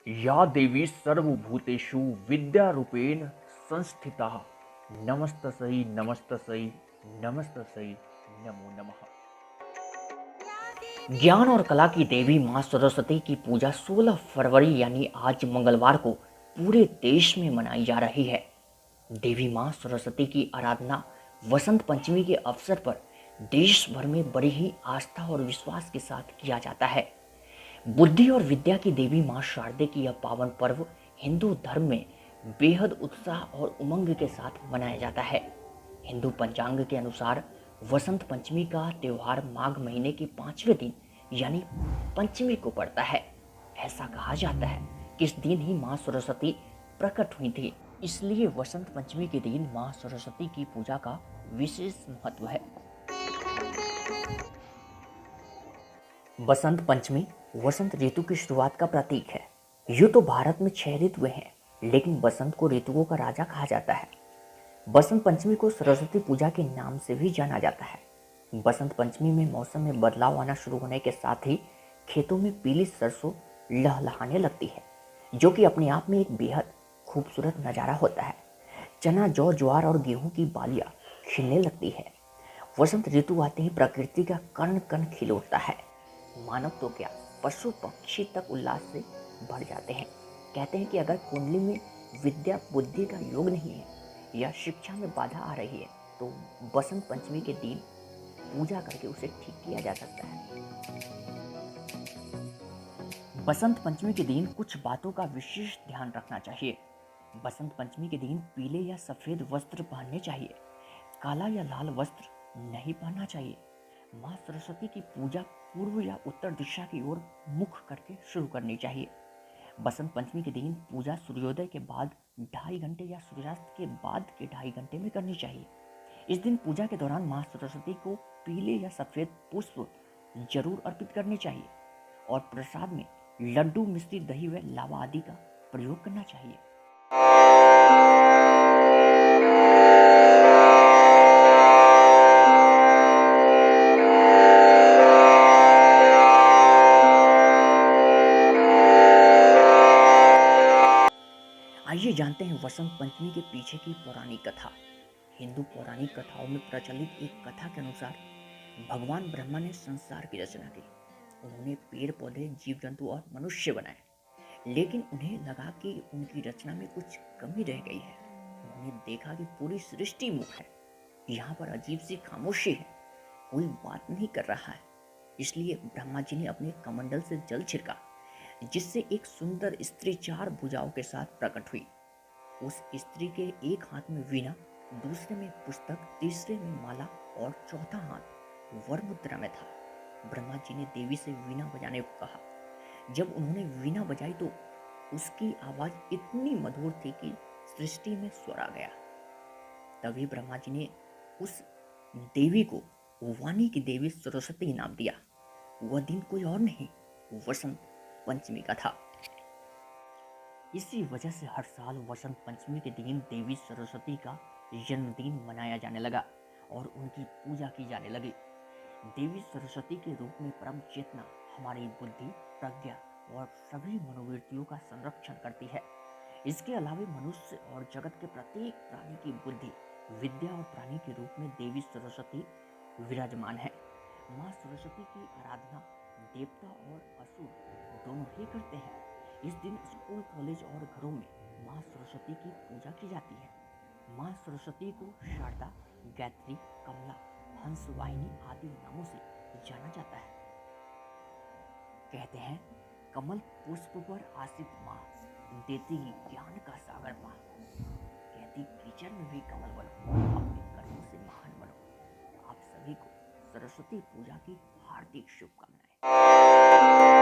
या देवी सर्वभूतेषु विद्यारूपेण संस्थिता नमस्तस्यै नमस्तस्यै नमस्तस्यै नमो नमः। ज्ञान और कला की देवी मां सरस्वती की पूजा 16 फरवरी यानी आज मंगलवार को पूरे देश में मनाई जा रही है। देवी मां सरस्वती की आराधना वसंत पंचमी के अवसर पर देश भर में बड़ी ही आस्था और विश्वास के साथ किया जाता है। बुद्धि और विद्या की देवी मां शारदे की यह पावन पर्व हिंदू धर्म में बेहद उत्साह और उमंग के साथ मनाया जाता है। हिंदू पंचांग के अनुसार वसंत पंचमी का त्योहार माघ महीने के 5वें दिन यानी पंचमी को पड़ता है। ऐसा कहा जाता है कि इस दिन ही मां सरस्वती प्रकट हुई थी, इसलिए वसंत पंचमी के दिन मां सरस्वती की पूजा का विशेष महत्व है। बसंत पंचमी वसंत ऋतु की शुरुआत का प्रतीक है। यूं तो भारत में 6 ऋतुएं हैं, लेकिन बसंत को ऋतुओं का राजा कहा जाता है। बसंत पंचमी को सरस्वती पूजा के नाम से भी जाना जाता है। बसंत पंचमी में मौसम में बदलाव आना शुरू होने के साथ ही खेतों में पीली सरसों लहलहाने लगती है, जो कि अपने आप में एक बेहद खूबसूरत नज़ारा होता है। चना, जौ, ज्वार और गेहूं की बालियां खिलने लगती है। वसंत ऋतु आते ही प्रकृति का कण कण खिल उठता है। मानव तो क्या, पशु पक्षी तक उल्लास से भर जाते हैं। कहते हैं कि अगर कुंडली में विद्या बुद्धि का योग नहीं है या शिक्षा में बाधा आ रही है तो बसंत पंचमी के दिन पूजा करके उसे ठीक किया जा सकता है। बसंत पंचमी के दिन कुछ बातों का विशेष ध्यान रखना चाहिए। बसंत पंचमी के दिन पीले या सफेद वस्त्र पहनने चाहिए। काला या लाल वस्त्र नहीं पहनना चाहिए। मां सरस्वती की पूजा पूर्व या उत्तर दिशा की ओर मुख करके शुरू करनी चाहिए। बसंत पंचमी के दिन पूजा सूर्योदय के बाद 2.5 घंटे या सूर्यास्त के बाद के 2.5 घंटे में करनी चाहिए। इस दिन पूजा के दौरान मां सरस्वती को पीले या सफेद पुष्प जरूर अर्पित करने चाहिए और प्रसाद में लड्डू, मिश्री, दही व लावा आदि का प्रयोग करना चाहिए। आइए जानते हैं वसंत पंचमी के पीछे की पौराणिक कथा। हिंदू पौराणिक कथाओं में प्रचलित एक कथा के अनुसार भगवान ब्रह्मा ने संसार की रचना की। उन्होंने पेड़ पौधे, जीव जंतु और मनुष्य बनाए, लेकिन उन्हें लगा कि उनकी रचना में कुछ कमी रह गई है। उन्होंने देखा कि पूरी सृष्टि मूक है, यहाँ पर अजीब सी खामोशी है, कोई बात नहीं कर रहा है। इसलिए ब्रह्मा जी ने अपने कमंडल से जल छिड़का, जिससे एक सुंदर स्त्री 4 भुजाओं के साथ प्रकट हुई। उस स्त्री के एक हाथ में वीणा, दूसरे में पुस्तक, तीसरे में माला और चौथा हाथ वर मुद्रा में था। ब्रह्मा जी ने देवी से वीणा बजाने को कहा। जब उन्होंने वीणा बजाई तो उसकी आवाज इतनी मधुर थी कि सृष्टि में स्वर आ गया। तभी ब्रह्मा जी ने उस देवी को वाणी की देवी सरस्वती नाम दिया। वह दिन कोई और नहीं, वसंत पंचमी का था। इसी वजह से हर साल वसंत पंचमी के दिन देवी सरस्वती का जन्मदिन मनाया जाने लगा और उनकी पूजा की जाने लगी। देवी सरस्वती के रूप में परम चेतना हमारी बुद्धि, प्रज्ञा और सभी मनोवृत्तियों का संरक्षण करती है। इसके अलावा मनुष्य और जगत के प्रत्येक प्राणी की बुद्धि, विद्या और प्राणी के रूप में देवी सरस्वती विराजमान है। मां सरस्वती की आराधना देवता और असुर दोनों ही करते हैं। इस दिन स्कूल, कॉलेज और घरों में मां सरस्वती की पूजा की जाती है। मां सरस्वती को शारदा, गायत्री, कमला, हंसवाहिनी आदि नामों से जाना जाता है। कहते हैं कमल पुष्प पर आसित मां, देती ज्ञान का सागर मां, कहती कीचड़ में भी कमल बनो, अपने कर्मों से महान बनो। आप सभी को सरस्वती पूजा की हार्दिक शुभकामनाएं।